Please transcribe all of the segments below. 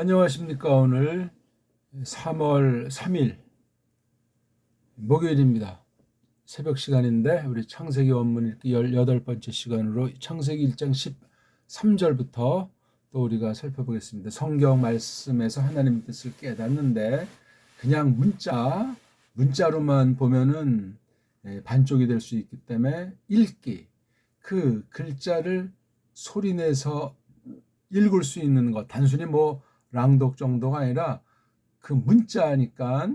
안녕하십니까. 오늘 3월 3일 목요일입니다. 새벽 시간인데 우리 창세기 원문 읽기 18번째 시간으로 창세기 1장 13절부터 또 우리가 살펴보겠습니다. 성경 말씀에서 하나님의 뜻을 깨닫는데 그냥 문자로만 보면은 반쪽이 될 수 있기 때문에 읽기, 그 글자를 소리내서 읽을 수 있는 것, 단순히 랑독 정도가 아니라 그 문자니까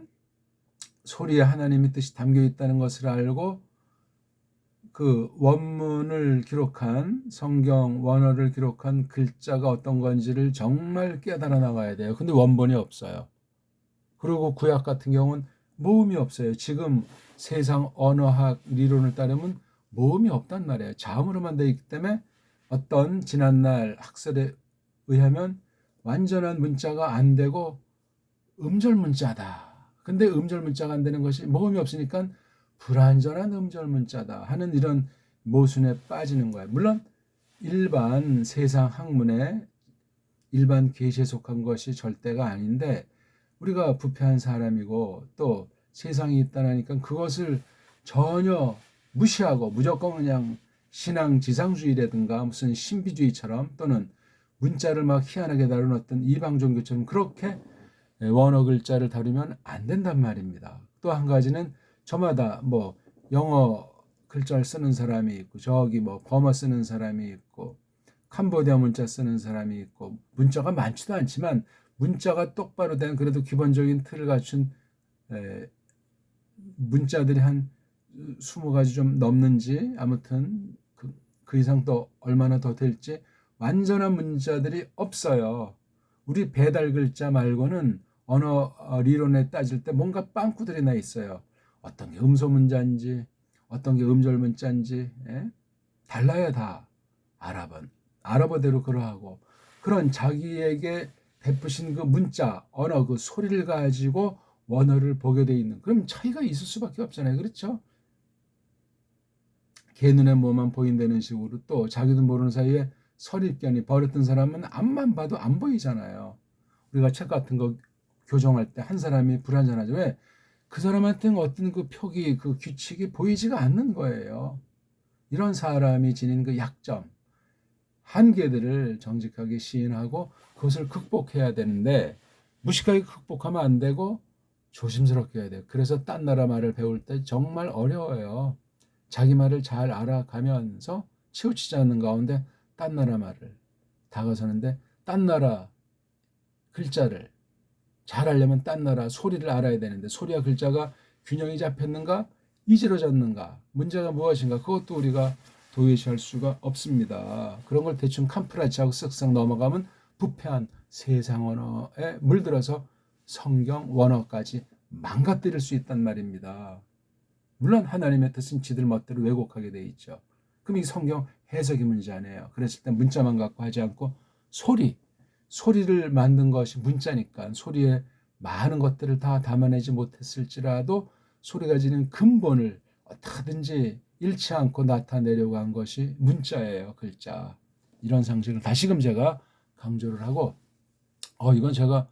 소리에 하나님의 뜻이 담겨 있다는 것을 알고 그 원문을 기록한 성경 원어를 기록한 글자가 어떤 건지를 정말 깨달아 나가야 돼요. 근데 원본이 없어요. 그리고 구약 같은 경우는 모음이 없어요. 지금 세상 언어학 리론을 따르면 모음이 없단 말이에요. 자음으로만 되어 있기 때문에 어떤 지난날 학설에 의하면 완전한 문자가 안 되고 음절 문자다. 근데 음절 문자가 안 되는 것이 모음이 없으니까 불완전한 음절 문자다 하는 이런 모순에 빠지는 거예요. 물론 일반 세상 학문에 일반 계시에 속한 것이 절대가 아닌데 우리가 부패한 사람이고 또 세상이 있다니까 그것을 전혀 무시하고 무조건 그냥 신앙 지상주의라든가 무슨 신비주의처럼 또는 문자를 막 희한하게 다루는 어떤 이방 종교처럼 그렇게 원어 글자를 다루면 안 된단 말입니다. 또 한 가지는 저마다 영어 글자를 쓰는 사람이 있고 저기 버머 쓰는 사람이 있고 캄보디아 문자 쓰는 사람이 있고 문자가 많지도 않지만 문자가 똑바로 된 그래도 기본적인 틀을 갖춘 문자들이 한 20가지 좀 넘는지 아무튼 그 이상 또 얼마나 더 될지 완전한 문자들이 없어요. 우리 배달 글자 말고는 언어 리론에 따질 때 뭔가 빵꾸들이 나 있어요. 어떤 게 음소 문자인지 어떤 게 음절 문자인지 달라요. 다 아랍어대로 그러하고 그런 자기에게 베푸신 그 문자 언어 그 소리를 가지고 원어를 보게 돼 있는 그럼 차이가 있을 수밖에 없잖아요. 그렇죠? 개 눈에 뭐만 보인다는 식으로 또 자기도 모르는 사이에 선입견이 버렸던 사람은 앞만 봐도 안 보이잖아요. 우리가 책 같은 거 교정할 때 한 사람이 불완전하죠. 왜? 그 사람한테는 어떤 그 표기, 그 규칙이 보이지가 않는 거예요. 이런 사람이 지닌 그 약점, 한계들을 정직하게 시인하고 그것을 극복해야 되는데 무식하게 극복하면 안 되고 조심스럽게 해야 돼요. 그래서 딴 나라 말을 배울 때 정말 어려워요. 자기 말을 잘 알아가면서 치우치지 않는 가운데 딴 나라 말을 다가서는데 딴 나라 글자를 잘 하려면 딴 나라 소리를 알아야 되는데 소리와 글자가 균형이 잡혔는가 이지러졌는가 문제가 무엇인가 그것도 우리가 도외시할 수가 없습니다. 그런 걸 대충 캄프라치하고 쓱쓱 넘어가면 부패한 세상 언어에 물들어서 성경 원어까지 망가뜨릴 수 있단 말입니다. 물론 하나님의 뜻은 지들 멋대로 왜곡하게 돼 있죠. 그럼 이 성경 해석이 문제 아니에요. 그랬을 때 문자만 갖고 하지 않고 소리를 만든 것이 문자니까 소리에 많은 것들을 다 담아내지 못했을지라도 소리가 지닌 근본을 어떻게든지 잃지 않고 나타내려고 한 것이 문자예요. 글자. 이런 상식을 다시금 제가 강조를 하고 이건 제가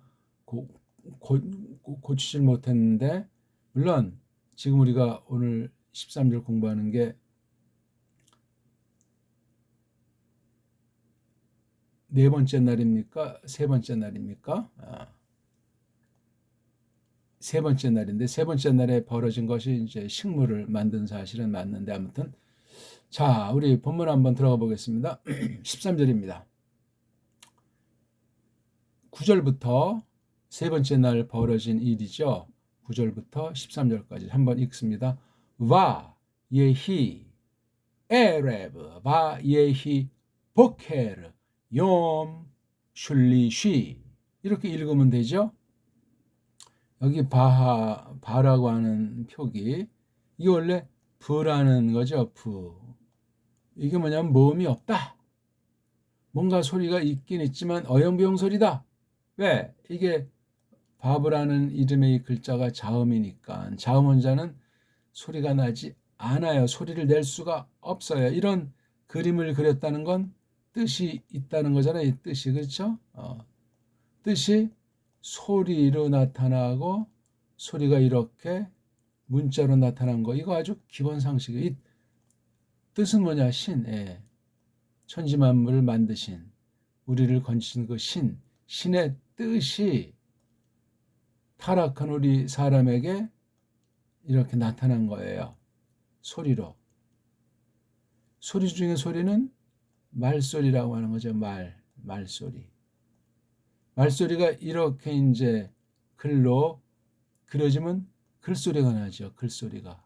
고치질 못했는데 물론 지금 우리가 오늘 13절 공부하는 게 네 번째 날입니까? 세 번째 날입니까? 세 번째 날인데 세 번째 날에 벌어진 것이 이제 식물을 만든 사실은 맞는데 아무튼 자 우리 본문 한번 들어가 보겠습니다. 13절입니다. 9절부터 세 번째 날 벌어진 일이죠. 9절부터 13절까지 한번 읽습니다. 와 예히 에레브 바 예히 보케르 욤 슐리쉬 이렇게 읽으면 되죠. 여기 바라고 하는 표기 이게 원래 부라는 거죠. 부 이게 뭐냐면 모음이 없다. 뭔가 소리가 있긴 있지만 어영부영 소리다. 왜? 이게 바브라는 이름의 이 글자가 자음이니까 자음 원자는 소리가 나지 않아요. 소리를 낼 수가 없어요. 이런 그림을 그렸다는 건 뜻이 있다는 거잖아요. 이 뜻이 그렇죠? 뜻이 소리로 나타나고 소리가 이렇게 문자로 나타난 거, 이거 아주 기본 상식이에요. 이 뜻은 뭐냐? 신. 예. 천지만물을 만드신, 우리를 건지신 그 신. 신의 뜻이 타락한 우리 사람에게 이렇게 나타난 거예요. 소리로. 소리 중에 소리는 말소리라고 하는 거죠. 말소리. 말소리가 이렇게 이제 글로 그려지면 글소리가 나죠. 글소리가.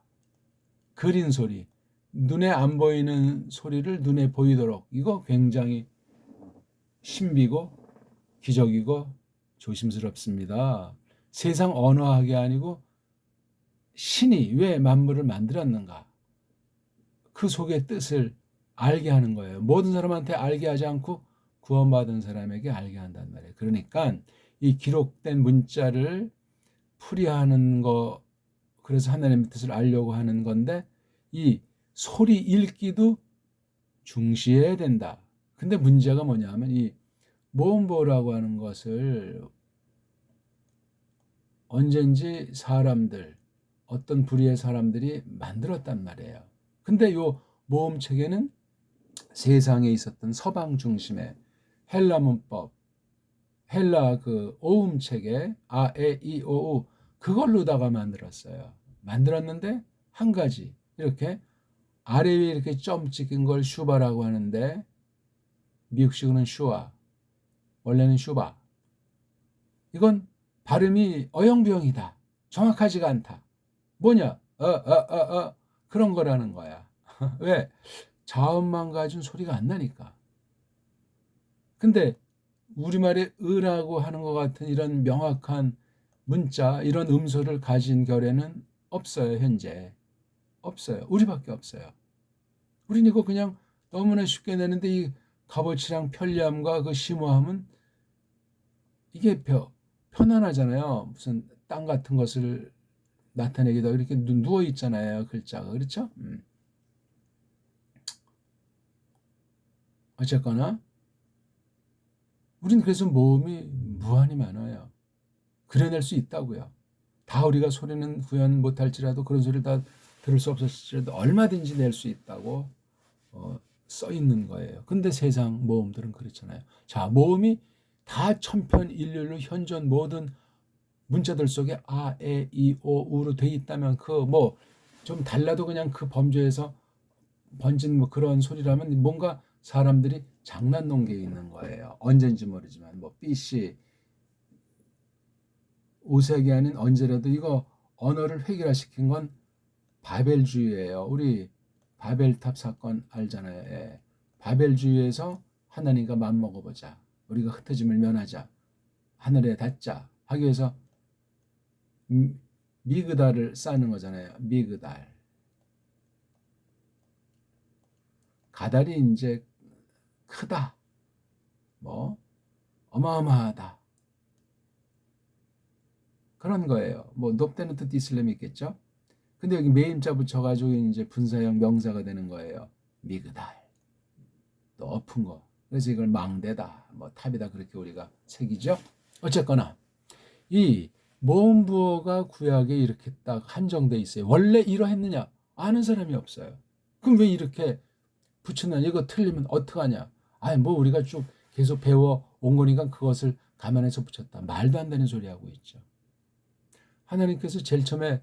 그린 소리. 눈에 안 보이는 소리를 눈에 보이도록. 이거 굉장히 신비고 기적이고 조심스럽습니다. 세상 언어학이 아니고 신이 왜 만물을 만들었는가? 그 속의 뜻을 알게 하는 거예요. 모든 사람한테 알게 하지 않고 구원받은 사람에게 알게 한단 말이에요. 그러니까 이 기록된 문자를 풀이하는 거, 그래서 하나님의 뜻을 알려고 하는 건데, 이 소리 읽기도 중시해야 된다. 근데 문제가 뭐냐 하면 이 모음보라고 하는 것을 언젠지 사람들, 어떤 부류의 사람들이 만들었단 말이에요. 근데 요 모음체계는 세상에 있었던 서방 중심의 헬라 문법, 헬라 그 오음체계, 아, 에, 이, 오, 우, 그걸로다가 만들었어요. 만들었는데 한 가지, 이렇게 아래 위에 이렇게 점 찍힌 걸 슈바라고 하는데, 미국식으로는 슈아, 원래는 슈바. 이건 발음이 어영부영이다. 정확하지가 않다. 뭐냐? 그런 거라는 거야. 왜? 자음만 가진 소리가 안 나니까. 근데 우리말에 으라고 하는 것 같은 이런 명확한 문자, 이런 음소를 가진 결에는 없어요. 현재 없어요. 우리밖에 없어요. 우린 이거 그냥 너무나 쉽게 내는데, 이 값어치랑 편리함과 그 심오함은 이게 편안하잖아요. 무슨 땅 같은 것을 나타내기도 이렇게 누워 있잖아요. 글자가. 그렇죠? 어쨌거나 우린 그래서 모음이 무한히 많아요. 그려낼 수 있다고요. 다 우리가 소리는 구현 못할지라도, 그런 소리를 다 들을 수 없었을지라도 얼마든지 낼 수 있다고 써 있는 거예요. 근데 세상 모음들은 그렇잖아요. 자, 모음이 다 천편일률로 현존 모든 문자들 속에 아, 에, 이, 오, 우로 돼 있다면, 그 뭐 좀 달라도 그냥 그 범주에서 번진 뭐 그런 소리라면 뭔가 사람들이 장난 놓은 게 있는 거예요. 언젠지 모르지만 뭐 BC 5세기 아닌 언제라도 이거 언어를 획일화시킨 건 바벨주의예요. 우리 바벨탑 사건 알잖아요. 예. 바벨주의에서 하나님과 맘먹어보자, 우리가 흩어짐을 면하자, 하늘에 닿자 하기 위해서 미그달을 쌓는 거잖아요. 미그달. 가달이 이제 크다, 뭐 어마어마하다, 그런 거예요. 뭐 높다는 뜻도 있으려면 있겠죠. 근데 여기 매임자 붙여가지고 이제 분사형 명사가 되는 거예요. 미그달, 높은 거. 그래서 이걸 망대다, 뭐 탑이다, 그렇게 우리가 새기죠. 어쨌거나 이 모음부호가 구약에 이렇게 딱 한정돼 있어요. 원래 이러했느냐 아는 사람이 없어요. 그럼 왜 이렇게 붙였느냐, 이거 틀리면 어떡하냐. 아니 뭐 우리가 쭉 계속 배워 온 거니까 그것을 감안해서 붙였다. 말도 안 되는 소리 하고 있죠. 하나님께서 제일 처음에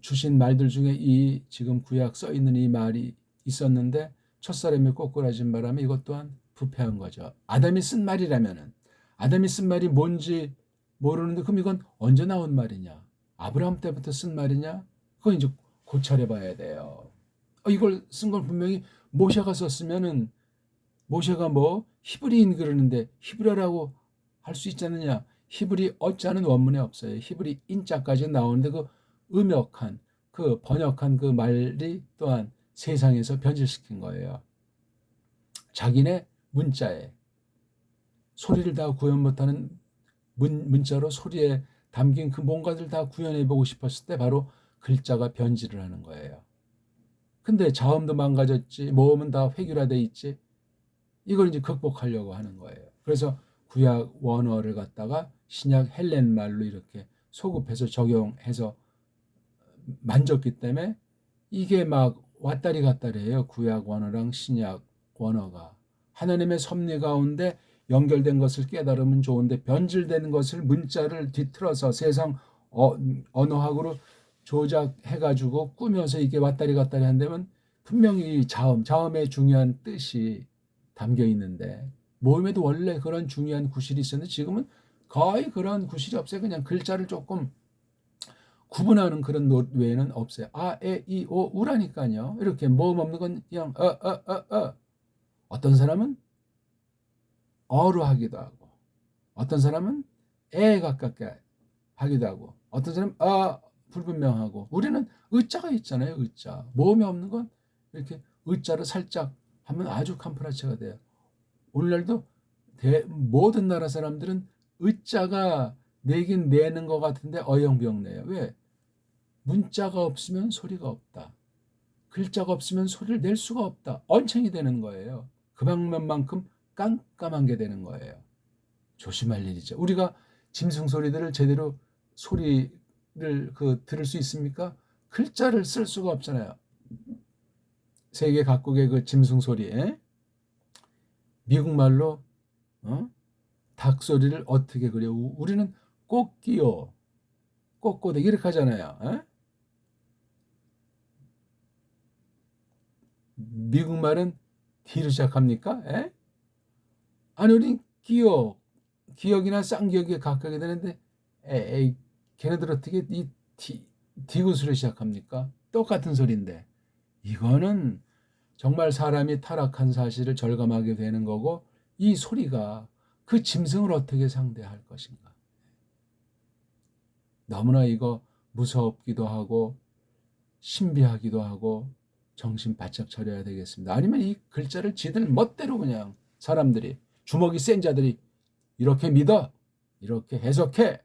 주신 말들 중에 이 지금 구약 써 있는 이 말이 있었는데, 첫사람이 꼬꾸라진 바람에 이것 또한 부패한 거죠. 아담이 쓴 말이라면은, 아담이 쓴 말이 뭔지 모르는데, 그럼 이건 언제 나온 말이냐? 아브라함 때부터 쓴 말이냐? 그건 이제 고찰해 봐야 돼요. 이걸 쓴 건 분명히 모세가 썼으면은, 모세가 뭐 히브리인 그러는데 히브리어라고 할 수 있지 않느냐? 히브리 어자는 원문에 없어요. 히브리 인자까지 나오는데 그 음역한, 그 번역한 그 말이 또한 세상에서 변질시킨 거예요. 자기네 문자에 소리를 다 구현 못하는 문자로 소리에 담긴 그 뭔가를 다 구현해보고 싶었을 때 바로 글자가 변질을 하는 거예요. 근데 자음도 망가졌지, 모음은 다 획일화돼 있지, 이걸 이제 극복하려고 하는 거예요. 그래서 구약 원어를 갖다가 신약 헬렌 말로 이렇게 소급해서 적용해서 만졌기 때문에 이게 막 왔다리 갔다리 해요. 구약 원어랑 신약 원어가. 하나님의 섭리 가운데 연결된 것을 깨달으면 좋은데 변질되는 것을 문자를 뒤틀어서 세상 언어학으로 조작해가지고 꾸며서 이게 왔다리 갔다리 한다면 분명히 자음의 중요한 뜻이 담겨 있는데 모음에도 원래 그런 중요한 구실이 있었는데 지금은 거의 그런 구실이 없어요. 그냥 글자를 조금 구분하는 그런 노 외에는 없어요. 아, 에, 이, 오, 우라니까요. 이렇게 모음 없는 건 그냥 어떤 사람은 어로 하기도 하고 어떤 사람은 에 가깝게 하기도 하고 어떤 사람은 불분명하고 우리는 의자가 있잖아요. 의자. 모음이 없는 건 이렇게 의자를 살짝 하면 아주 캄프라치가 돼요. 오늘날도 모든 나라 사람들은 의자가 내긴 내는 것 같은데 어영부영내요. 왜? 문자가 없으면 소리가 없다. 글자가 없으면 소리를 낼 수가 없다. 언챙이 되는 거예요. 그 방면만큼 깜깜한 게 되는 거예요. 조심할 일이죠. 우리가 짐승 소리들을 제대로 소리를 들을 수 있습니까? 글자를 쓸 수가 없잖아요. 세계 각국의 그 짐승 소리에 미국 말로 닭 소리를 어떻게 그려? 우리는 꼬끼요, 꼬꼬대 이렇게 하잖아요. 미국 말은 D로 시작합니까? 아니 우린 기억이나 쌍기억에 가깝게 되는데 걔네들 어떻게 이 디귿으로 시작합니까? 똑같은 소리인데 이거는 정말 사람이 타락한 사실을 절감하게 되는 거고 이 소리가 그 짐승을 어떻게 상대할 것인가. 너무나 이거 무섭기도 하고 신비하기도 하고 정신 바짝 차려야 되겠습니다. 아니면 이 글자를 지들 멋대로 그냥 사람들이 주먹이 센 자들이 이렇게 믿어, 이렇게 해석해,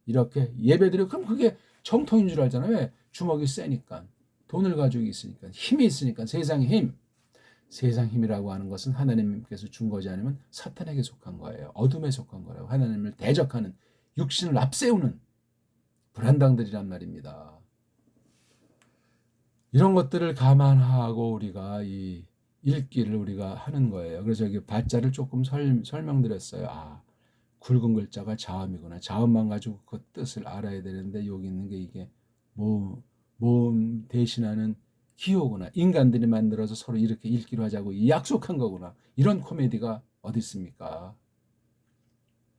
이렇게 예배드려. 그럼 그게 정통인 줄 알잖아요. 왜? 주먹이 세니까. 돈을 가지고 있으니까. 힘이 있으니까. 세상의 힘. 세상 힘이라고 하는 것은 하나님께서 준 거지 않으면 사탄에게 속한 거예요. 어둠에 속한 거라고. 하나님을 대적하는 육신을 앞세우는 불안당들이란 말입니다. 이런 것들을 감안하고 우리가 이 읽기를 우리가 하는 거예요. 그래서 여기 바자를 조금 설명드렸어요. 굵은 글자가 자음이구나. 자음만 가지고 그 뜻을 알아야 되는데 여기 있는 게 이게 모음 대신하는 기호구나. 인간들이 만들어서 서로 이렇게 읽기로 하자고 약속한 거구나. 이런 코미디가 어디 있습니까?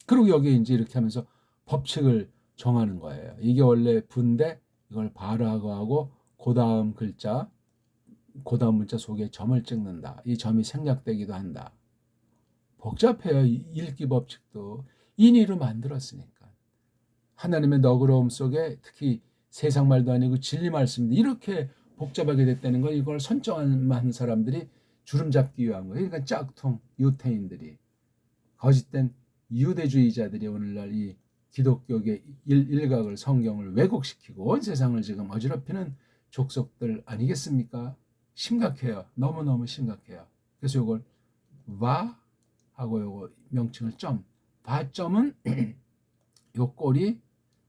그리고 여기 이제 이렇게 하면서 법칙을 정하는 거예요. 이게 원래 부인데 이걸 바라고 하고 그 다음 글자, 그 다음 문자 속에 점을 찍는다. 이 점이 생략되기도 한다. 복잡해요. 읽기 법칙도. 인위로 만들었으니까. 하나님의 너그러움 속에 특히 세상 말도 아니고 진리 말씀인데 이렇게 복잡하게 됐다는 건 이걸 선정한 사람들이 주름 잡기 위한 거예요. 그러니까 짝퉁 유태인들이 거짓된 유대주의자들이 오늘날 이 기독교의 일각을 성경을 왜곡시키고 온 세상을 지금 어지럽히는 족속들 아니겠습니까? 심각해요. 너무너무 심각해요. 그래서 이걸 와 하고 요거 명칭을 점. 바점은 요 꼴이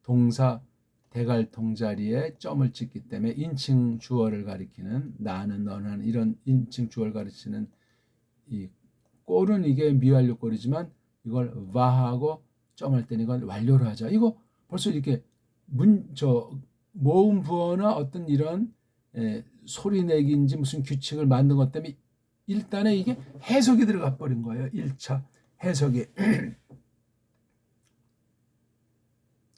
동사 대갈통 자리에 점을 찍기 때문에 인칭 주어를 가리키는 나는 너는 이런 인칭 주어를 가리키는 이 꼴은 이게 미완료 꼴이지만 이걸 와하고 점할 때는 이걸 완료로 하자. 이거 벌써 이렇게 모음 부어나 어떤 이런 소리 내기인지 무슨 규칙을 만든 것 때문에 일단은 이게 해석이 들어가 버린 거예요. 1차 해석이.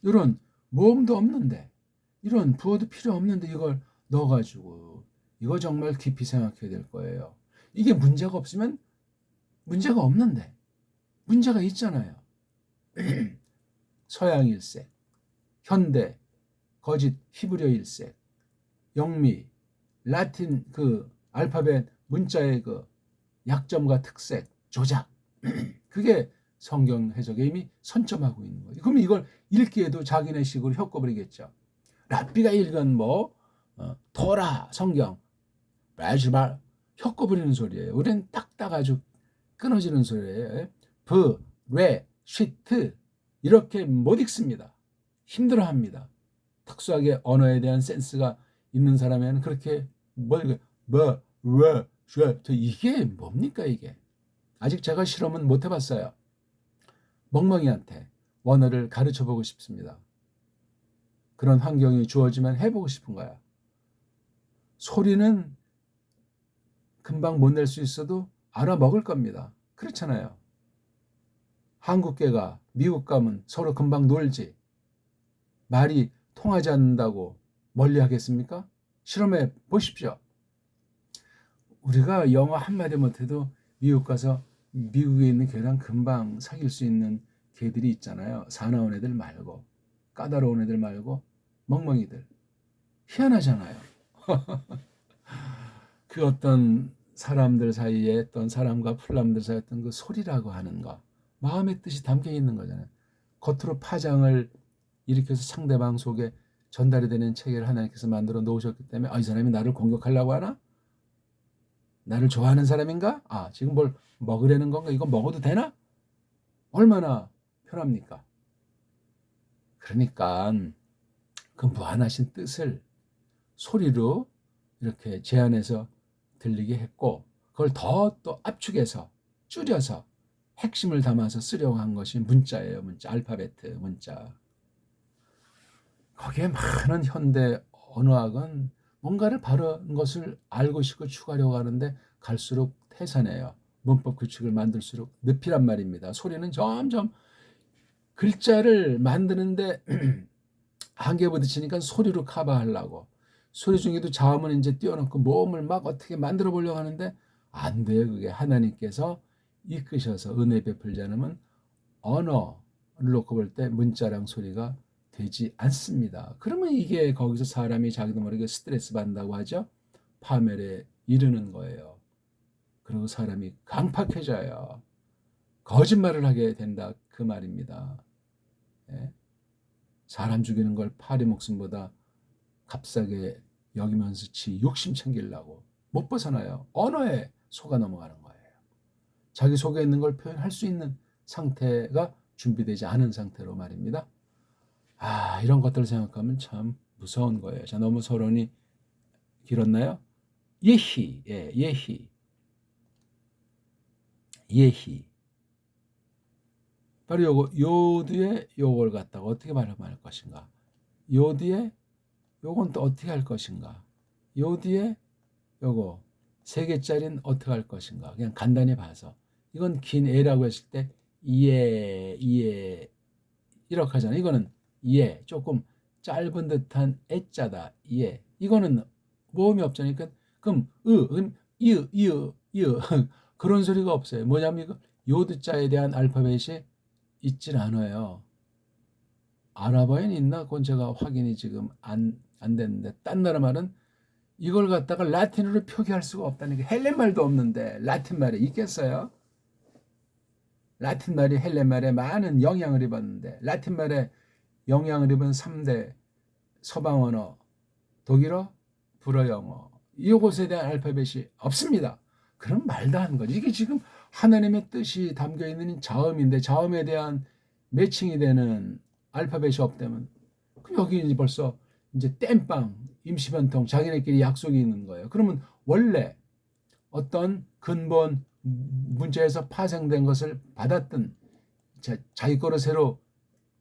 이런 모음도 없는데 이런 부어도 필요 없는데 이걸 넣어가지고 이거 정말 깊이 생각해야 될 거예요. 이게 문제가 없으면 문제가 없는데 문제가 있잖아요. 서양 일색, 현대, 거짓 히브리어 일색, 영미, 라틴 그 알파벳 문자의 그 약점과 특색, 조작. 그게 성경 해석에 이미 선점하고 있는 거예요. 그럼 이걸 읽기에도 자기네 식으로 혀꿔버리겠죠. 랍비가 읽은 토라 성경 말지말 혀꿔버리는 소리예요. 우리는 딱딱 아주 끊어지는 소리예요. 레 쉬트 이렇게 못 읽습니다. 힘들어합니다. 특수하게 언어에 대한 센스가 있는 사람에는 그렇게 이게 뭡니까 이게? 아직 제가 실험은 못 해봤어요. 멍멍이한테 원어를 가르쳐보고 싶습니다. 그런 환경이 주어지면 해보고 싶은 거야. 소리는 금방 못 낼 수 있어도 알아먹을 겁니다. 그렇잖아요. 한국계가 미국 가면 서로 금방 놀지. 말이 통하지 않는다고 멀리 하겠습니까? 실험해 보십시오. 우리가 영어 한마디 못해도 미국 가서 미국에 있는 개랑 금방 사귈 수 있는 개들이 있잖아요. 사나운 애들 말고, 까다로운 애들 말고, 멍멍이들. 희한하잖아요. 그 어떤 사람들 사이에 어떤 사람과 풀람들 사이에 어떤 그 소리라고 하는 거, 마음의 뜻이 담겨 있는 거잖아요. 겉으로 파장을 일으켜서 상대방 속에 전달이 되는 체계를 하나님께서 만들어 놓으셨기 때문에 이 사람이 나를 공격하려고 하나? 나를 좋아하는 사람인가? 지금 뭘 먹으려는 건가? 이거 먹어도 되나? 얼마나 편합니까? 그러니까 그 무한하신 뜻을 소리로 이렇게 제안해서 들리게 했고 그걸 더 또 압축해서 줄여서 핵심을 담아서 쓰려고 한 것이 문자예요. 문자, 알파베트 문자. 거기에 많은 현대 언어학은 뭔가를 바른 것을 알고 싶고 추구하려고 하는데 갈수록 태산해요. 문법 규칙을 만들수록 늪이란 말입니다. 소리는 점점 글자를 만드는데 한계 부딪히니까 소리로 커버하려고. 소리 중에도 자음은 이제 띄워놓고 모음을 막 어떻게 만들어 보려고 하는데 안 돼요. 그게 하나님께서 이끄셔서 은혜 베풀지 않으면 언어를 놓고 볼 때 문자랑 소리가 되지 않습니다. 그러면 이게 거기서 사람이 자기도 모르게 스트레스 받는다고 하죠. 파멸에 이르는 거예요. 그리고 사람이 강팍해져요. 거짓말을 하게 된다 그 말입니다. 예? 사람 죽이는 걸 파리 목숨보다 값싸게 여기면서 지 욕심 챙기려고 못 벗어나요. 언어에 속아 넘어가는 거예요. 자기 속에 있는 걸 표현할 수 있는 상태가 준비되지 않은 상태로 말입니다. 이런 것들을 생각하면 참 무서운 거예요. 자, 너무 서론이 길었나요? 예희, 예희. 바로 요 뒤에 요걸 갖다가 어떻게 발음할 것인가? 요 뒤에 요건 또 어떻게 할 것인가? 요 뒤에 요거 세 개짜리는 어떻게 할 것인가? 그냥 간단히 봐서 이건 긴 애라고 했을 때 이해 이렇게 하잖아요. 이거는 이해 조금 짧은 듯한 애자다. 이해 이거는 모음이 없잖아요. 그럼 이으 그런 소리가 없어요. 뭐냐면 이거 요드자에 대한 알파벳이 있질 않아요. 아랍어에는 있나? 그건 제가 확인이 지금 안 됐는데 딴 나라 말은 이걸 갖다가 라틴어로 표기할 수가 없다는 게 헬렌 말도 없는데 라틴 말에 있겠어요? 라틴 말이 헬렌 말에 많은 영향을 입었는데 라틴 말에 영향을 입은 3대 서방 언어 독일어, 불어 영어 이것에 대한 알파벳이 없습니다. 그럼 말도 안 거지. 이게 지금 하나님의 뜻이 담겨 있는 자음인데 자음에 대한 매칭이 되는 알파벳이 없다면 여기 이제 벌써 이제 땜빵 임시변통 자기네끼리 약속이 있는 거예요. 그러면 원래 어떤 근본 문자에서 파생된 것을 받았던 자기 거로 새로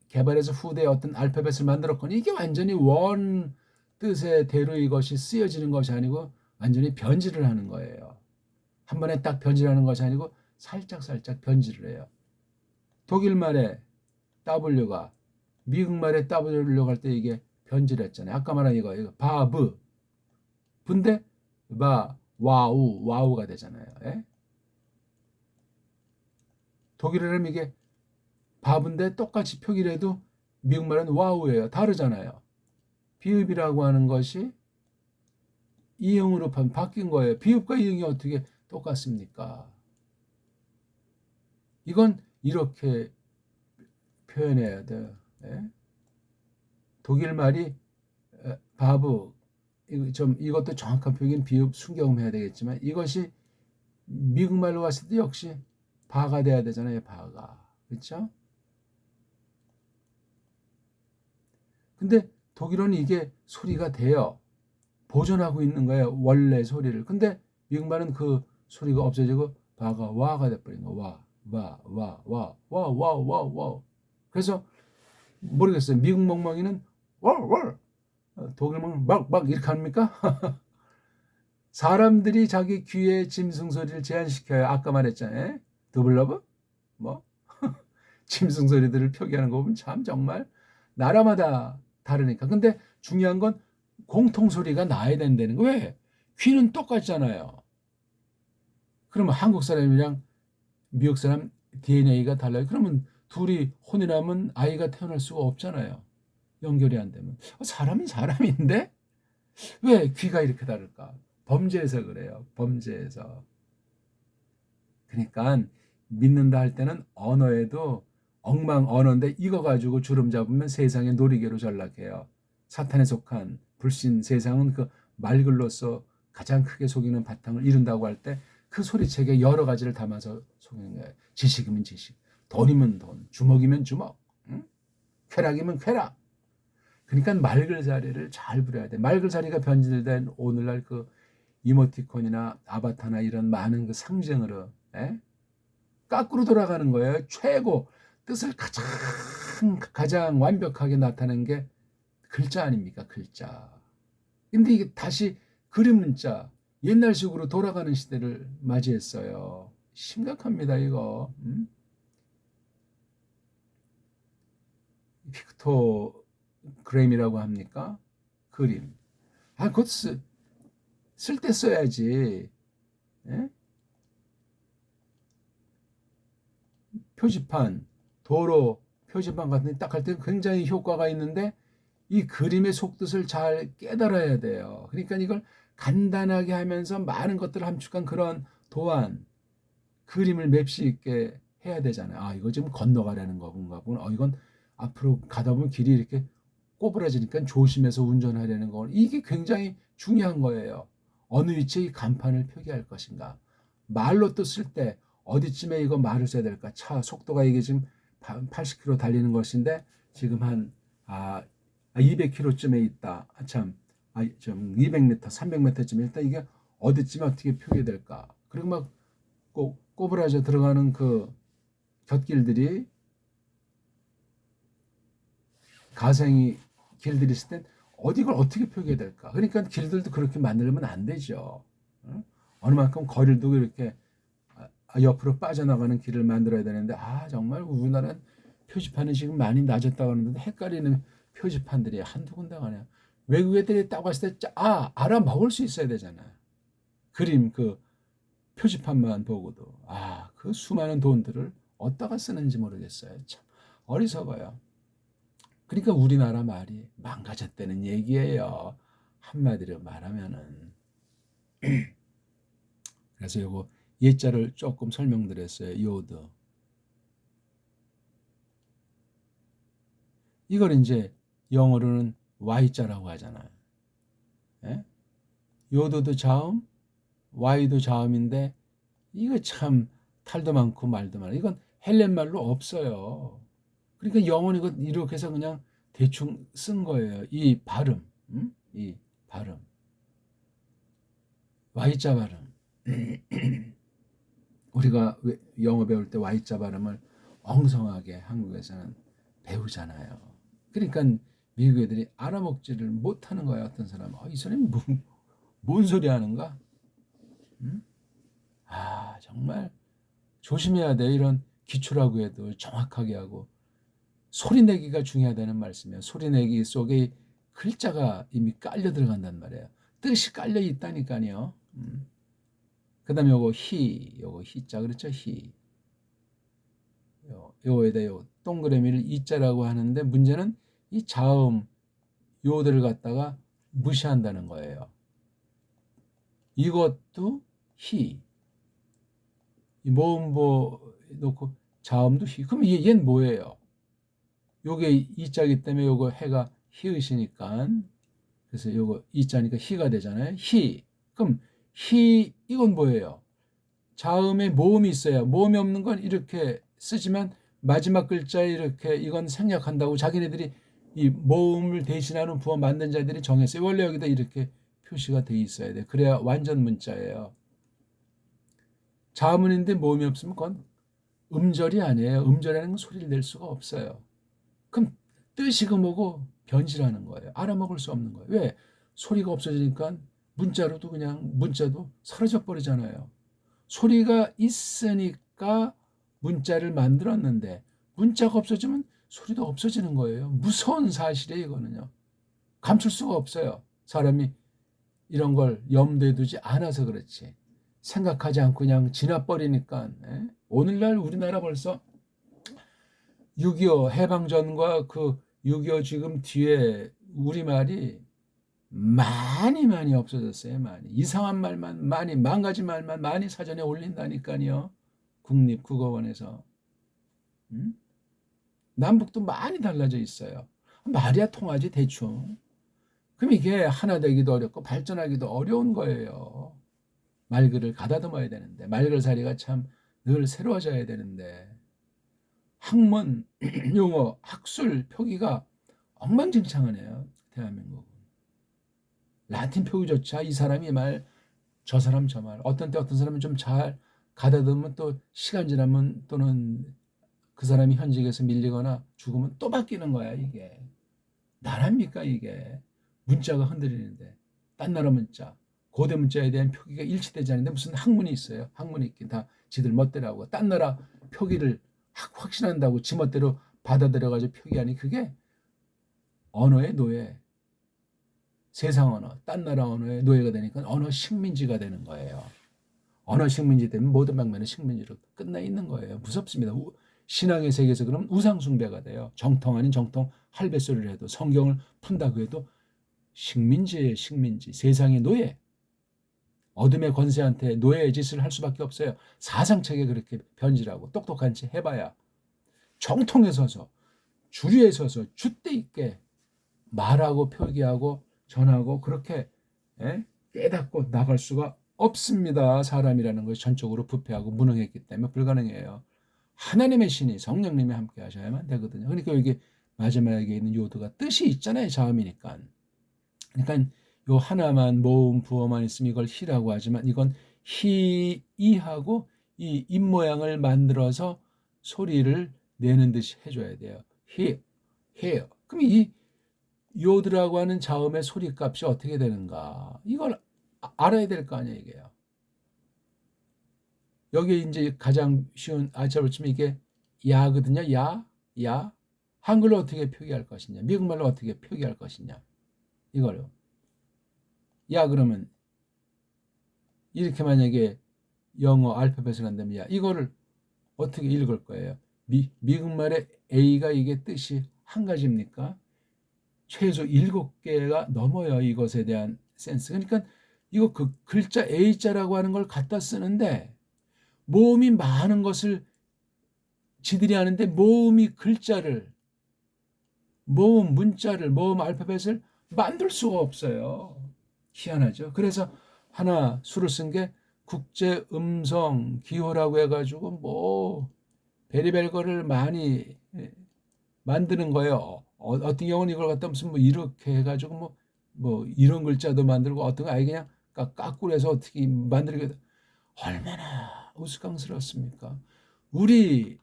개발해서 후대에 어떤 알파벳을 만들었거니 이게 완전히 원 뜻의 대로 이것이 쓰여지는 것이 아니고 완전히 변질을 하는 거예요. 한 번에 딱 변질하는 것이 아니고 살짝 변질을 해요. 독일 말에 W가 미국 말에 W로 갈 때 이게 변질했잖아요. 아까 말한 이거 바브 근데 와우가 되잖아요. 예? 독일어는 이게 바브인데 똑같이 표기를 해도 미국 말은 와우예요. 다르잖아요. 비읍이라고 하는 것이 이응으로 바뀐 거예요. 비읍과 이응이 어떻게 똑같습니까? 이건 이렇게 표현해야 돼요. 예? 독일 말이 바브 이것도 정확한 표기는 비읍 순경해야 되겠지만 이것이 미국 말로 갔을 때 역시 바가 돼야 되잖아요. 바가 그렇죠? 근데 독일어는 이게 소리가 돼요. 보존하고 있는 거예요. 원래 소리를. 근데 미국말은 그 소리가 없어지고 바가 와가 돼버린 거. 와. 그래서 모르겠어요. 미국 멍멍이는 월. 독일 멍멍이 막 이렇게 합니까? 사람들이 자기 귀에 짐승 소리를 제한시켜요. 아까 말했잖아요. 더블러브? 뭐? 짐승 소리들을 표기하는 거 보면 참 정말 나라마다 다르니까. 근데 중요한 건 공통 소리가 나야 된다는 거. 왜? 귀는 똑같잖아요. 그러면 한국 사람이랑 미국 사람 DNA가 달라요. 그러면 둘이 혼인하면 아이가 태어날 수가 없잖아요. 연결이 안 되면. 사람은 사람인데 왜 귀가 이렇게 다를까? 범죄에서 그래요. 범죄에서. 그러니까 믿는다 할 때는 언어에도 엉망 언어인데 이거 가지고 주름 잡으면 세상의 놀이개로 전락해요. 사탄에 속한 불신 세상은 그 말글로서 가장 크게 속이는 바탕을 이룬다고 할 때 그 소리책에 여러 가지를 담아서 속이는 거예요. 지식이면 지식, 돈이면 돈, 주먹이면 주먹, 응? 쾌락이면 쾌락. 그러니까 말글자리를 잘 부려야 돼. 말글자리가 변질된 오늘날 그 이모티콘이나 아바타나 이런 많은 그 상징으로 거꾸로 돌아가는 거예요. 최고 뜻을 가장 완벽하게 나타낸 게 글자 아닙니까? 글자. 근데 이게 다시 그림 문자 옛날식으로 돌아가는 시대를 맞이했어요. 심각합니다, 이거. 픽토그램이라고 합니까? 그림. 그것 쓸 때 써야지. 예? 표지판, 도로 표지판 같은 데 딱 할 때 굉장히 효과가 있는데 이 그림의 속뜻을 잘 깨달아야 돼요. 그러니까 이걸 간단하게 하면서 많은 것들을 함축한 그런 도안, 그림을 맵시 있게 해야 되잖아요. 이거 지금 건너가려는 건가 보구나. 이건 앞으로 가다 보면 길이 이렇게 꼬부라지니까 조심해서 운전하려는 거. 이게 굉장히 중요한 거예요. 어느 위치에 이 간판을 표기할 것인가. 말로 또 쓸 때 어디쯤에 이거 말을 써야 될까. 차 속도가 이게 지금 80km 달리는 것인데 지금 한 200km쯤에 있다. 좀 200m, 300m쯤에 일단 이게 어디쯤에 어떻게 표기될까. 그리고 막 꼬부라져 들어가는 그 곁길들이 가생이 길들이 있을 땐 이걸 어떻게 표기해야 될까. 그러니까 길들도 그렇게 만들면 안 되죠. 어느 만큼 거리도 이렇게 옆으로 빠져나가는 길을 만들어야 되는데 정말 우리나라는 표지판이 지금 많이 낮았다고 하는데 헷갈리는 표지판들이 한두 군데가 아니야. 외국 애들이 딱 왔을 때 알아먹을 수 있어야 되잖아. 그림 그 표지판만 보고도 그 수많은 돈들을 어디다가 쓰는지 모르겠어요. 참 어리석어요. 그러니까 우리나라 말이 망가졌다는 얘기예요. 한마디로 말하면은. 그래서 요거 예자를 조금 설명드렸어요. 요드. 이걸 이제 영어로는 Y자라고 하잖아요. 예? 요드도 자음, Y도 자음인데 이거 참 탈도 많고 말도 많아. 이건 헬렌 말로 없어요. 그러니까 영어는 이거 이렇게 해서 그냥 대충 쓴 거예요. 이 발음, 이 발음, Y자 발음. 우리가 영어 배울 때 Y자 발음을 엉성하게 한국에서는 배우잖아요. 그러니까 미국 애들이 알아먹지를 못하는 거야. 어떤 사람은 이 사람이 뭔 소리 하는가? 정말 조심해야 돼. 이런 기초라고 해도 정확하게 하고 소리 내기가 중요하다는 말씀이에요. 소리 내기 속에 글자가 이미 깔려 들어간단 말이에요. 뜻이 깔려 있다니까요. 그다음에 요거 히자 그렇죠? 히. 요에다 요 동그라미를 이자라고 하는데 문제는 이 자음 요들을 갖다가 무시한다는 거예요. 이것도 히. 이 모음보 놓고 자음도 히. 그럼 얘는 뭐예요? 요게 이자기 때문에 요거 해가 히읗이니까 그래서 요거 이자니까 히가 되잖아요. 히. 그럼 히 이건 뭐예요? 자음에 모음이 있어요. 모음이 없는 건 이렇게 쓰지만 마지막 글자에 이렇게 이건 생략한다고 자기네들이 이 모음을 대신하는 부호 만든 자들이 정했어요. 원래 여기다 이렇게 표시가 돼 있어야 돼. 그래야 완전 문자예요. 자음문인데 모음이 없으면 그건 음절이 아니에요. 음절이라는 건 소리를 낼 수가 없어요. 그럼 뜻이 그 뭐고 변질하는 거예요. 알아먹을 수 없는 거예요. 왜? 소리가 없어지니까 문자로도 그냥 문자도 사라져 버리잖아요. 소리가 있으니까 문자를 만들었는데 문자가 없어지면 소리도 없어지는 거예요. 무서운 사실이에요, 이거는요. 감출 수가 없어요. 사람이 이런 걸 염두에 두지 않아서 그렇지. 생각하지 않고 그냥 지나버리니까. 오늘날 우리나라 벌써 6.25 해방전과 그 6.25 지금 뒤에 우리말이 많이 없어졌어요. 많이. 이상한 말만 많이, 망가진 말만 많이 사전에 올린다니까요. 국립국어원에서. 남북도 많이 달라져 있어요. 말이야 통하지 대충. 그럼 이게 하나 되기도 어렵고 발전하기도 어려운 거예요. 말글을 가다듬어야 되는데 말글살이가 참 늘 새로워져야 되는데 학문, 용어, 학술, 표기가 엉망진창하네요. 대한민국은. 라틴 표기조차 이 사람이 말, 저 사람 저 말. 어떤 때 어떤 사람은 좀 잘 가다듬으면 또 시간 지나면 또는 그 사람이 현직에서 밀리거나 죽으면 또 바뀌는 거야 이게. 나랍니까 이게. 문자가 흔들리는데. 딴 나라 문자. 고대 문자에 대한 표기가 일치되지 않는데 무슨 학문이 있어요. 학문이 있긴 다 지들 멋대로 하고. 딴 나라 표기를 확신한다고 지 멋대로 받아들여가지고 표기하니 그게 언어의 노예. 세상 언어, 딴 나라 언어의 노예가 되니까 언어 식민지가 되는 거예요. 언어 식민지 되면 모든 방면의 식민지로 끝나 있는 거예요. 무섭습니다. 신앙의 세계에서 그럼 우상숭배가 돼요. 정통 아닌 정통 할배소리를 해도 성경을 푼다고 해도 식민지예요. 식민지. 세상의 노예. 어둠의 권세한테 노예의 짓을 할 수밖에 없어요. 사상책에 그렇게 변질하고 똑똑한 채 해봐야 정통에 서서 주류에 서서 줏대 있게 말하고 표기하고 전하고 그렇게 깨닫고 나갈 수가 없습니다. 사람이라는 것이 전적으로 부패하고 무능했기 때문에 불가능해요. 하나님의 신이 성령님이 함께 하셔야만 되거든요. 그러니까 여기 마지막에 있는 요도가 뜻이 있잖아요. 자음이니까. 그러니까 요 하나만 모음 부어만 있으면 이걸 히라고 하지만 이건 히이하고 이 입모양을 만들어서 소리를 내는 듯이 해줘야 돼요. 히요. 그럼 이 요드라고 하는 자음의 소리값이 어떻게 되는가? 이걸 알아야 될 거 아니에요, 이게요. 여기 이제 가장 쉬운 알짜로 치면 이게 야거든요. 야. 한글로 어떻게 표기할 것이냐? 미국말로 어떻게 표기할 것이냐? 이걸요. 야 그러면 이렇게 만약에 영어 알파벳을 한다면 야 이거를 어떻게 읽을 거예요? 미국말의 A가 이게 뜻이 한 가지입니까? 최소 7개가 넘어요. 이것에 대한 센스. 그러니까 이거 그 글자 A자라고 하는 걸 갖다 쓰는데 모음이 많은 것을 지들이 하는데 모음이 글자를 모음 문자를 모음 알파벳을 만들 수가 없어요. 희한하죠. 그래서 하나 수를 쓴 게 국제 음성 기호라고 해가지고 뭐 베리벨 거를 많이 만드는 거예요. 어떤 경우는 이걸 갖다 무슨 뭐 이렇게 해가지고 뭐 이런 글자도 만들고 어떤 거 아예 그냥 까꾸로 해서 어떻게 만들게 얼마나 우스꽝스럽습니까? 우리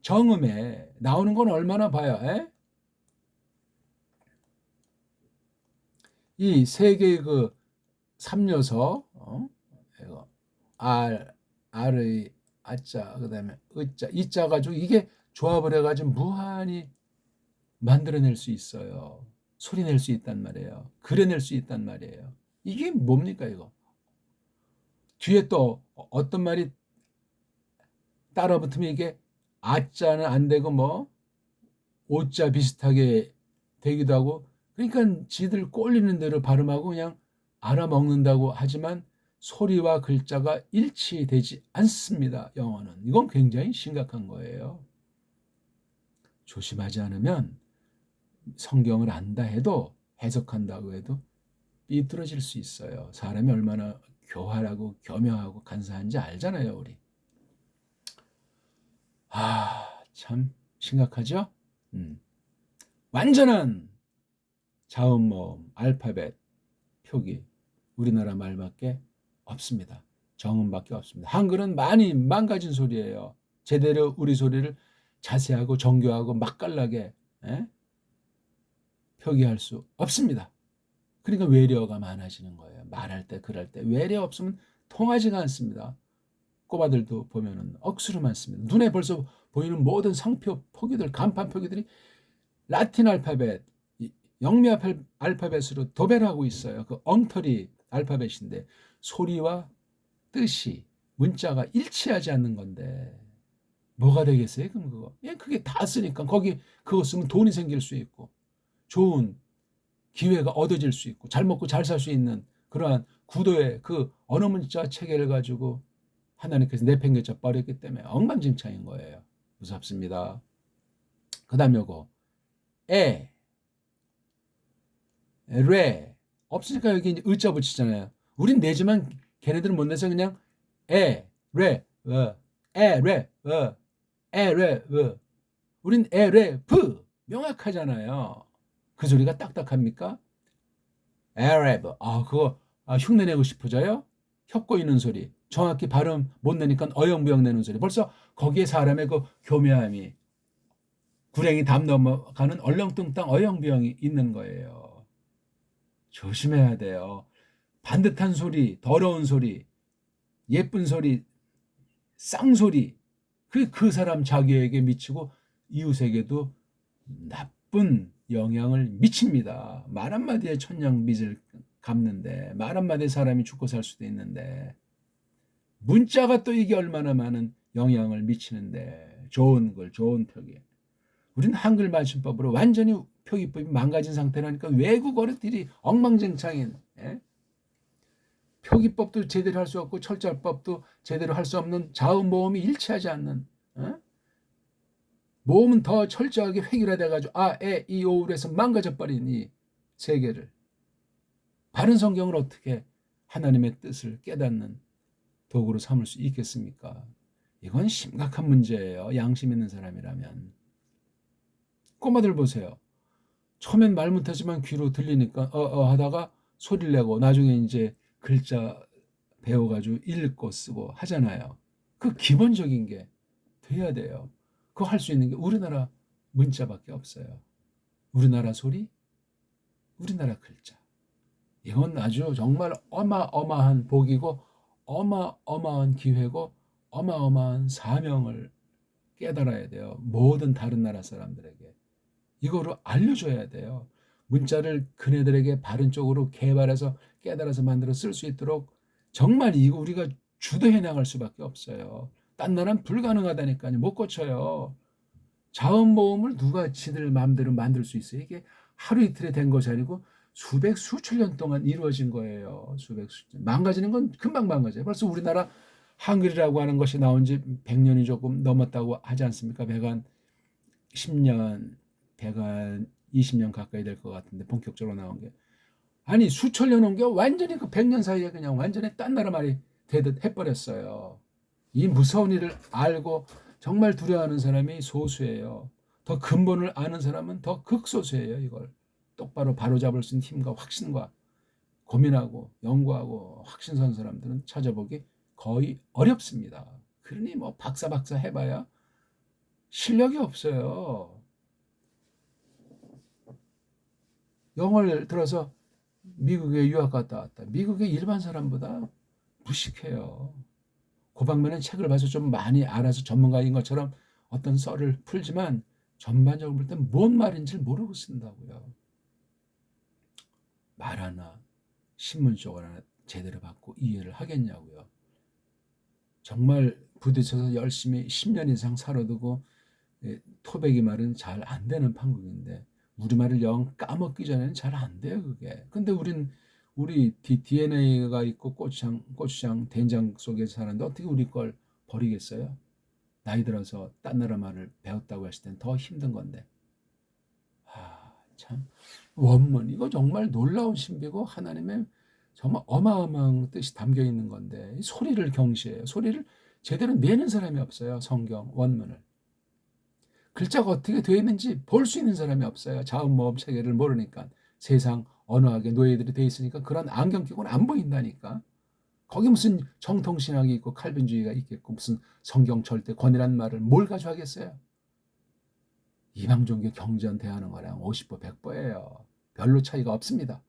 정음에 나오는 건 얼마나 봐요. 이 세 개의 그 3요소 이거 R의 아자 그다음에 의자 이자 가지고 이게 조합을 해가지고 무한히 만들어낼 수 있어요. 소리 낼 수 있단 말이에요. 그려낼 수 있단 말이에요. 이게 뭡니까 이거? 뒤에 또 어떤 말이 따라 붙으면 이게 아자는 안 되고 뭐 오자 비슷하게 되기도 하고 그러니까 지들 꼴리는 대로 발음하고 그냥 알아먹는다고 하지만 소리와 글자가 일치되지 않습니다. 영어는. 이건 굉장히 심각한 거예요. 조심하지 않으면 성경을 안다 해도 해석한다고 해도 삐뚤어질 수 있어요. 사람이 얼마나 교활하고 교묘하고 간사한지 알잖아요, 우리. 참 심각하죠? 완전한 자음모음, 알파벳, 표기 우리나라 말밖에 없습니다. 정음밖에 없습니다. 한글은 많이 망가진 소리예요. 제대로 우리 소리를 자세하고 정교하고 맛깔나게 표기할 수 없습니다. 그러니까 외래어가 많아지는 거예요. 말할 때, 글할 때 외래어 없으면 통하지가 않습니다. 꼬마들도 보면은 억수로 많습니다. 눈에 벌써 보이는 모든 상표 표기들, 간판 표기들이 라틴 알파벳, 영미 알파벳으로 도배를 하고 있어요. 그 엉터리 알파벳인데 소리와 뜻이 문자가 일치하지 않는 건데 뭐가 되겠어요? 그럼 그거. 예, 그게 다 쓰니까 거기 그거 쓰면 돈이 생길 수 있고 좋은 기회가 얻어질 수 있고 잘 먹고 잘 살 수 있는 그러한 구도의 그 언어 문자 체계를 가지고 하나님께서 내팽개쳐 버렸기 때문에 엉망진창인 거예요. 무섭습니다. 그다음 요거 에, 레 없으니까 여기 이제 의자 붙이잖아요. 우린 내지만 걔네들은 못 내서 그냥 에, 레, 에, 레, 에, 레, 우린 에, 레, 프 명확하잖아요. 그 소리가 딱딱합니까? 에레브. 그거 흉내내고 싶어져요? 혀 꼬이는 소리. 정확히 발음 못 내니까 어영부영 내는 소리. 벌써 거기에 사람의 그 교묘함이 구랭이 담 넘어가는 얼렁뚱땅 어영부영이 있는 거예요. 조심해야 돼요. 반듯한 소리, 더러운 소리, 예쁜 소리, 쌍소리. 그 사람 자기에게 미치고 이웃에게도 나쁜 영향을 미칩니다. 말 한마디에 천냥빚을 갚는데 말 한마디에 사람이 죽고 살 수도 있는데 문자가 또 이게 얼마나 많은 영향을 미치는데 좋은 글, 좋은 표기. 우리는 한글 맞춤법으로 완전히 표기법이 망가진 상태라니까 외국어들이 엉망진창인 표기법도 제대로 할 수 없고 철자법도 제대로 할 수 없는 자음 모음이 일치하지 않는 모음은 더 철저하게 획일화돼가지고 에, 이, 오로 해서 망가져버린 이 세계를 바른 성경을 어떻게 하나님의 뜻을 깨닫는 도구로 삼을 수 있겠습니까? 이건 심각한 문제예요. 양심 있는 사람이라면. 꼬마들 보세요. 처음엔 말 못하지만 귀로 들리니까 하다가 소리를 내고 나중에 이제 글자 배워가지고 읽고 쓰고 하잖아요. 그 기본적인 게 돼야 돼요. 그거 할 수 있는 게 우리나라 문자밖에 없어요. 우리나라 소리, 우리나라 글자. 이건 아주 정말 어마어마한 복이고 어마어마한 기회고 어마어마한 사명을 깨달아야 돼요. 모든 다른 나라 사람들에게. 이거를 알려줘야 돼요. 문자를 그네들에게 바른 쪽으로 개발해서 깨달아서 만들어 쓸 수 있도록 정말 이거 우리가 주도해 나갈 수밖에 없어요. 딴 나라는 불가능하다니까요. 못 고쳐요. 자음 모음을 누가 지들 마음대로 만들 수 있어요. 이게 하루 이틀에 된 것이 아니고 수백 수천 년 동안 이루어진 거예요. 수백 수천. 망가지는 건 금방 망가져요. 벌써 우리나라 한글이라고 하는 것이 나온 지 100년이 조금 넘었다고 하지 않습니까? 10년, 120년 가까이 될 것 같은데 본격적으로 나온 게. 아니 수천 년 온 게 완전히 그 100년 사이에 그냥 완전히 딴 나라 말이 되듯 해버렸어요. 이 무서운 일을 알고 정말 두려워하는 사람이 소수예요. 더 근본을 아는 사람은 더 극소수예요. 이걸 똑바로 바로잡을 수 있는 힘과 확신과 고민하고 연구하고 확신선 사람들은 찾아보기 거의 어렵습니다. 그러니 뭐 박사 해봐야 실력이 없어요. 영어를 들어서 미국에 유학 갔다 왔다. 미국의 일반 사람보다 무식해요. 그 방면은 책을 봐서 좀 많이 알아서 전문가인 것처럼 어떤 썰을 풀지만 전반적으로 볼 땐 뭔 말인지 모르고 쓴다고요. 말 하나, 신문 쪽 하나 제대로 받고 이해를 하겠냐고요. 정말 부딪혀서 열심히 10년 이상 살아두고 토백이 말은 잘 안 되는 판국인데 우리말을 영 까먹기 전에는 잘 안 돼요 그게. 근데 우리 DNA가 있고 고추장 된장 속에 사는데 어떻게 우리 걸 버리겠어요? 나이 들어서 딴 나라 말을 배웠다고 했을 땐 더 힘든 건데. 참 원문 이거 정말 놀라운 신비고 하나님의 정말 어마어마한 뜻이 담겨 있는 건데 소리를 경시해요. 소리를 제대로 내는 사람이 없어요. 성경 원문을. 글자가 어떻게 되어 있는지 볼 수 있는 사람이 없어요. 자음모음 체계를 모르니까. 세상 언어학의 노예들이 돼 있으니까 그런 안경 끼고는 안 보인다니까. 거기 무슨 정통신학이 있고 칼빈주의가 있겠고 무슨 성경 절대 권위란 말을 뭘 가지고 하겠어요. 이방 종교 경전 대하는 거랑 50보 100보예요. 별로 차이가 없습니다.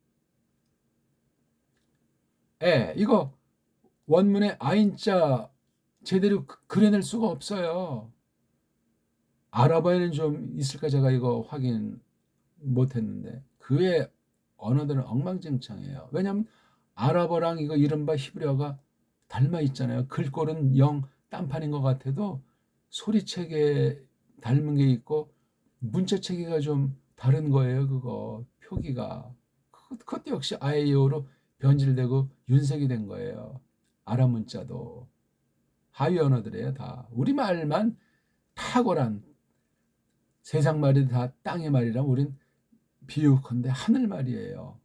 이거 원문에 아인자 제대로 그려낼 수가 없어요. 아랍어에는 좀 있을까 제가 이거 확인 못했는데 그 외 언어들은 엉망진창이에요. 왜냐하면 아랍어랑 이거 이른바 히브리어가 닮아 있잖아요. 글꼴은 영 딴판인 것 같아도 소리체계 닮은 게 있고 문자 체계가 좀 다른 거예요. 그거 표기가 그것도 역시 아이오로 변질되고 윤색이 된 거예요. 아랍 문자도 하위 언어들이에요. 다 우리말만 탁월한 세상 말이 다 땅의 말이라 우린 비유컨대 하늘 말이에요.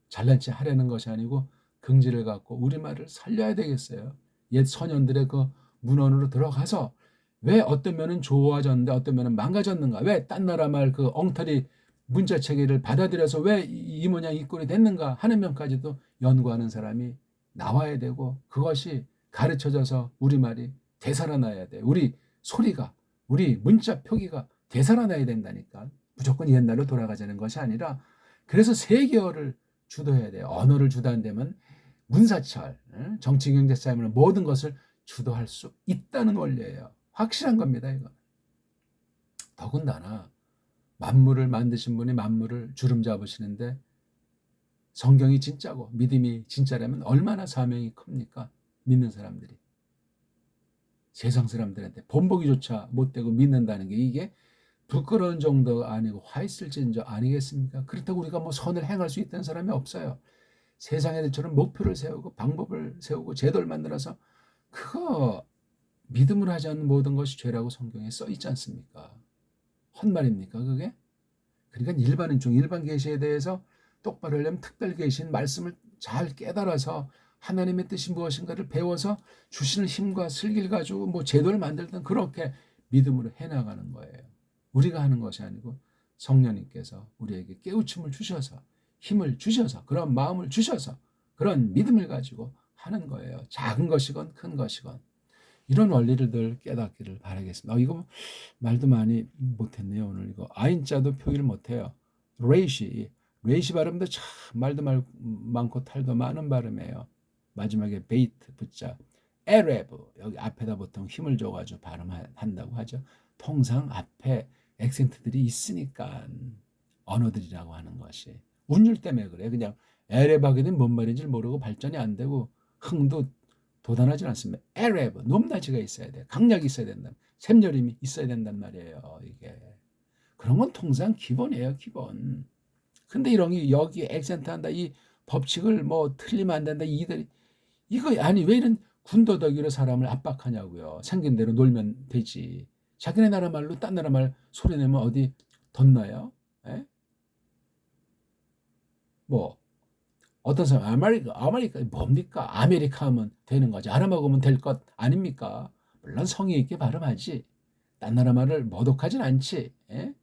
잘난 체 하려는 것이 아니고 긍지를 갖고 우리말을 살려야 되겠어요. 옛 선현들의 그 문헌으로 들어가서 왜 어떤 면은 좋아졌는데 어떤 면은 망가졌는가? 왜 딴 나라 말 그 엉터리 문자 체계를 받아들여서 왜 이 모양 이 꼴이 됐는가 하는 면까지도 연구하는 사람이 나와야 되고 그것이 가르쳐져서 우리말이 되살아나야 돼. 우리 소리가 우리 문자 표기가 되살아나야 된다니까. 무조건 옛날로 돌아가자는 것이 아니라 그래서 세계어를 주도해야 돼요. 언어를 주도한다면 문사철, 정치, 경제, 사회물 모든 것을 주도할 수 있다는 원리예요. 확실한 겁니다. 이거. 더군다나 만물을 만드신 분이 만물을 주름 잡으시는데 성경이 진짜고 믿음이 진짜라면 얼마나 사명이 큽니까? 믿는 사람들이. 세상 사람들한테 본보기조차 못되고 믿는다는 게 이게 부끄러운 정도가 아니고 화 있을 진저 아니겠습니까? 그렇다고 우리가 뭐 선을 행할 수 있다는 사람이 없어요. 세상 애들처럼 목표를 세우고 방법을 세우고 제도를 만들어서 그거 믿음을 하지 않는 모든 것이 죄라고 성경에 써 있지 않습니까? 헛말입니까 그게? 그러니까 일반인 중 일반 계시에 대해서 똑바로 하려면 특별 계신 말씀을 잘 깨달아서 하나님의 뜻이 무엇인가를 배워서 주시는 힘과 슬기를 가지고 뭐 제도를 만들든 그렇게 믿음으로 해나가는 거예요. 우리가 하는 것이 아니고 성령님께서 우리에게 깨우침을 주셔서 힘을 주셔서 그런 마음을 주셔서 그런 믿음을 가지고 하는 거예요. 작은 것이건 큰 것이건 이런 원리를 늘 깨닫기를 바라겠습니다. 이거 말도 많이 못했네요. 오늘 이거 아인자도 표기를 못해요. 레이시 발음도 참 말도 많고 탈도 많은 발음이에요. 마지막에 베이트 붙자 에레브 여기 앞에다 보통 힘을 줘가지고 발음한다고 하죠. 통상 앞에 액센트들이 있으니까 언어들이라고 하는 것이 운율 때문에 그래. 그냥 에레브 하게 되면 뭔 말인지 모르고 발전이 안 되고 흥도 도단하지 않습니다. 에레브 높낮이가 있어야 돼. 강약이 있어야 된다. 샘여림이 있어야 된단 말이에요. 이게 그런 건 통상 기본이에요. 기본. 근데 이런 게 여기 액센트 한다. 이 법칙을 뭐 틀리면 안 된다. 이들이 이거 아니 왜 이런 군더더기로 사람을 압박하냐고요. 생긴 대로 놀면 되지. 자기네 나라 말로 딴 나라 말 소리내면 어디 덧나요? 에? 뭐 어떤 사람 아메리카 뭡니까? 아메리카 하면 되는 거지. 알아먹으면 될 것 아닙니까? 물론 성의 있게 발음하지. 딴 나라 말을 모독하진 않지. 에?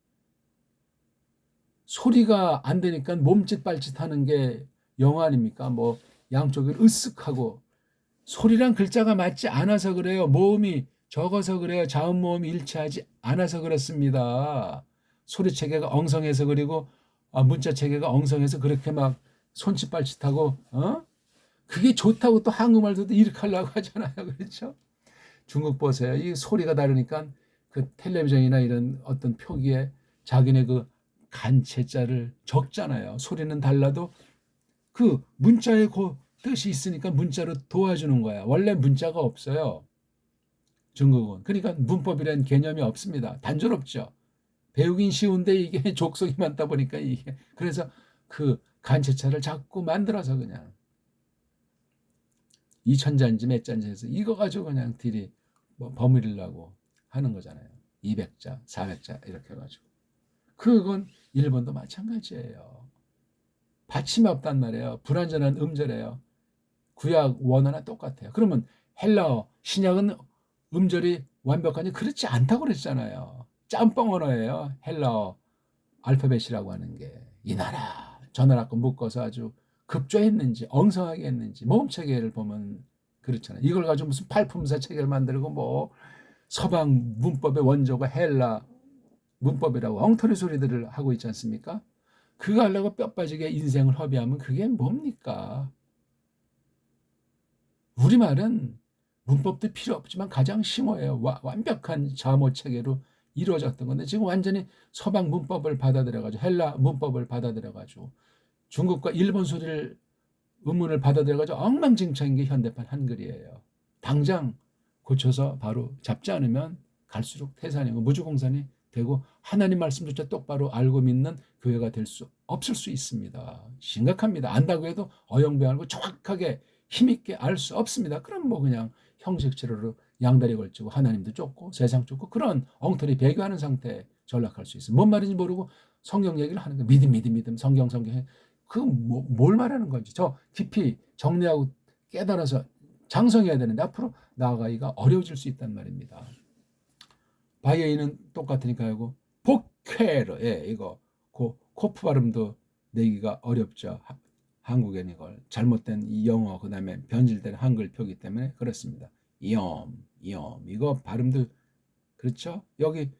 소리가 안 되니까 몸짓 발짓 하는 게 영어 아닙니까? 뭐 양쪽을 으쓱하고 소리랑 글자가 맞지 않아서 그래요. 모음이 적어서 그래요. 자음 모음이 일치하지 않아서 그렇습니다. 소리 체계가 엉성해서 그리고 문자 체계가 엉성해서 그렇게 막 손짓 발짓하고 그게 좋다고 또 한국말도 이렇게 하려고 하잖아요. 그렇죠? 중국 보세요. 이 소리가 다르니까 그 텔레비전이나 이런 어떤 표기에 자기네 그 간체자를 적잖아요. 소리는 달라도 그 문자에 그 뜻이 있으니까 문자로 도와주는 거야. 원래 문자가 없어요. 중국은. 그러니까 문법이라는 개념이 없습니다. 단조롭죠. 배우긴 쉬운데 이게 족속이 많다 보니까 이게 그래서 그 간체차를 자꾸 만들어서 그냥 2000자인지 몇 자인지 해서 이거 가지고 그냥 딜이 뭐 버무리려고 하는 거잖아요. 200자, 400자 이렇게 해가지고. 그건 일본도 마찬가지예요. 받침이 없단 말이에요. 불완전한 음절이에요. 구약 원어나 똑같아요. 그러면 헬라어, 신약은 음절이 완벽하니 그렇지 않다고 그랬잖아요. 짬뽕 언어예요. 헬라어 알파벳이라고 하는 게 이 나라 저 나라 거 묶어서 아주 급조했는지 엉성하게 했는지 모음 체계를 보면 그렇잖아요. 이걸 가지고 무슨 팔품사 체계를 만들고 뭐 서방 문법의 원조가 헬라 문법이라고 엉터리 소리들을 하고 있지 않습니까? 그거 하려고 뼈 빠지게 인생을 허비하면 그게 뭡니까? 우리말은 문법도 필요 없지만 가장 심오해요. 완벽한 자모 체계로 이루어졌던 건데 지금 완전히 서방 문법을 받아들여가지고 헬라 문법을 받아들여가지고 중국과 일본 소리를 음문을 받아들여가지고 엉망진창인 게 현대판 한글이에요. 당장 고쳐서 바로 잡지 않으면 갈수록 태산이고 무주공산이 되고 하나님 말씀조차 똑바로 알고 믿는 교회가 될 수 없을 수 있습니다. 심각합니다. 안다고 해도 어영부영하고 정확하게 힘있게 알 수 없습니다. 그럼 뭐 그냥 형식치료로 양다리 걸치고 하나님도 쫓고 세상 쫓고 그런 엉터리 배교하는 상태에 전락할 수 있어요. 뭔 말인지 모르고 성경 얘기를 하는 거예요. 믿음 성경 뭘 말하는 건지 저 깊이 정리하고 깨달아서 장성해야 되는데 앞으로 나아가기가 어려워질 수 있단 말입니다. 바이에이는 똑같으니까요. 복쾌르 이거 코프 발음도 내기가 어렵죠. 한국엔 이걸 잘못된 이 영어 그다음에 변질된 한글 표기 때문에 그렇습니다. 이엄 이거 발음도 그렇죠? 여기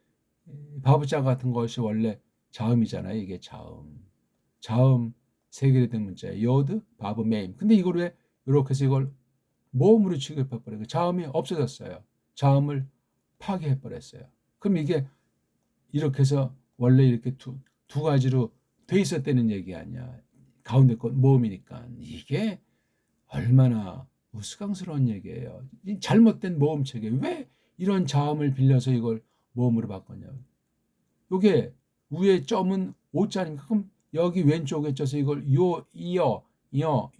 바브자 같은 것이 원래 자음이잖아요. 이게 자음 세 개로 된 문자예요. 요드 바브 메임. 근데 이걸 왜 이렇게 해서 이걸 모음으로 취급해버려요. 자음이 없어졌어요. 자음을 파괴해버렸어요. 그럼 이게 이렇게 해서 원래 이렇게 두 가지로 돼 있었다는 얘기 아니야. 가운데 건 모음이니까. 이게 얼마나 우스꽝스러운 얘기예요. 이 잘못된 모음 체계. 왜 이런 자음을 빌려서 이걸 모음으로 바꿨냐. 이게 위에 점은 오자니까 그럼 여기 왼쪽에 쪄서 이걸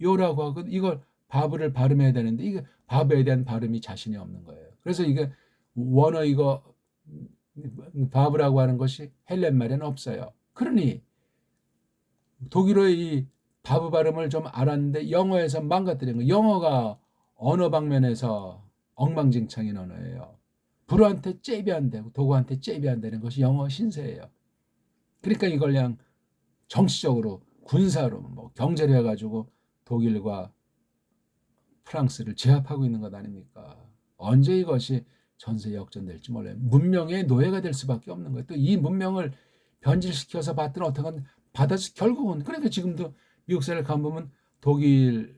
요라고 하고 이걸 바브를 발음해야 되는데 이게 바브에 대한 발음이 자신이 없는 거예요. 그래서 이게 원어 이거 바브라고 하는 것이 헬렌 말에는 없어요. 그러니 독일어의 이 바브 발음을 좀 알았는데 영어에서 망가뜨린 거. 영어가 언어 방면에서 엉망진창인 언어예요. 불어한테 잽이 안 되고 도구한테 잽이 안 되는 것이 영어 신세예요. 그러니까 이걸 그냥 정치적으로 군사로 뭐 경제로 해가지고 독일과 프랑스를 제압하고 있는 것 아닙니까? 언제 이것이 전세 역전될지 몰라요. 문명의 노예가 될 수밖에 없는 거예요. 또 이 문명을 변질시켜서 받든 어떻게 받아서 결국은 그러니까 지금도 미국 사회를 가보면 독일,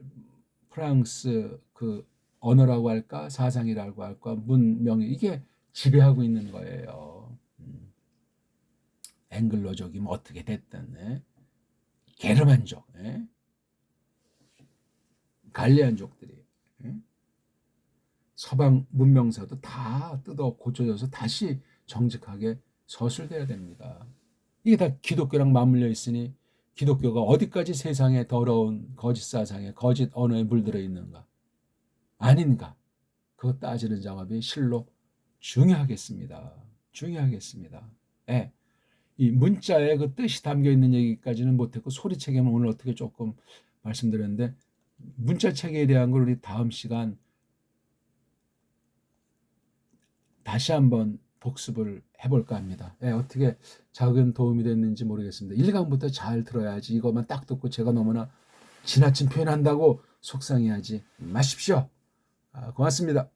프랑스 그 언어라고 할까 사상이라고 할까 문명이 이게 지배하고 있는 거예요. 앵글로족이 뭐 어떻게 됐든 게르만족, 갈리안족들이 서방 문명사도 다 뜯어 고쳐져서 다시 정직하게 서술돼야 됩니다. 이게 다 기독교랑 맞물려 있으니 기독교가 어디까지 세상에 더러운 거짓 사상에 거짓 언어에 물들어 있는가 아닌가 그거 따지는 작업이 실로 중요하겠습니다. 이 문자에 그 뜻이 담겨 있는 얘기까지는 못했고 소리책에는 오늘 어떻게 조금 말씀드렸는데 문자책에 대한 걸 우리 다음 시간 다시 한번 복습을 해볼까 합니다. 어떻게 작은 도움이 됐는지 모르겠습니다. 1강부터 잘 들어야지 이것만 딱 듣고 제가 너무나 지나친 표현한다고 속상해하지 마십시오. 고맙습니다.